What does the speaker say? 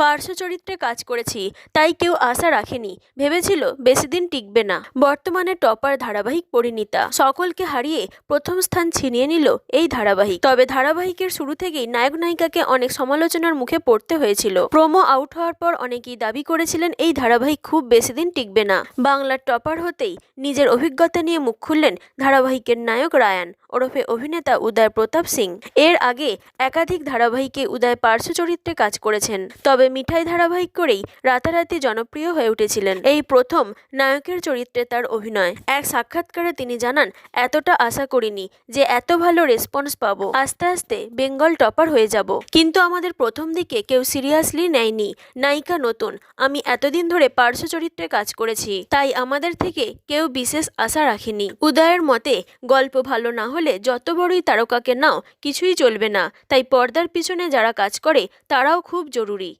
পার্শ্ব চরিত্রে কাজ করেছি, তাই কেউ আশা রাখেনি, ভেবেছিল বেশিদিন টিকবে না। বর্তমানে টপার ধারাবাহিক পরিণীতা সকলকে হারিয়ে প্রথম স্থান ছিনিয়ে নিল এই ধারাবাহিক। তবে ধারাবাহিকের শুরু থেকেই নায়ক নায়িকাকে অনেক সমালোচনার মুখে পড়তে হয়েছিল। প্রোমো আউট হওয়ার পর অনেকেই দাবি করেছিলেন এই ধারাবাহিক খুব বেশিদিন টিকবে না। বাংলার টপার হতেই নিজের অভিজ্ঞতা নিয়ে মুখ খুললেন ধারাবাহিকের নায়ক রায়ান ওরফে অভিনেতা উদয় প্রতাপ সিং। এর আগে একাধিক ধারাবাহিকে উদয় পার্শ্ব চরিত্রে কাজ করেছেন, তবে মিঠাই ধারাবাহিক করেই রাতারাতি জনপ্রিয় হয়ে উঠেছিলেন। এই প্রথম নায়কের চরিত্রে তার অভিনয়। এক সাক্ষাৎকারে তিনি জানান, এতটা আশা করিনি যে এত ভালো রেসপন্স পাবো, আস্তে আস্তে বেঙ্গল টপার হয়ে যাব। কিন্তু আমাদের প্রথম দিকে কেউ সিরিয়াসলি নেয়নি। নায়িকা নতুন, আমি এতদিন ধরে পার্শ্ব চরিত্রে কাজ করেছি, তাই আমাদের থেকে কেউ বিশেষ আশা রাখেনি। উদয়ের মতে, গল্প ভালো না হলে যত বড়ই তারকাকে নাও কিছুই চলবে না, তাই পর্দার পিছনে যারা কাজ করে তারাও খুব জরুরি।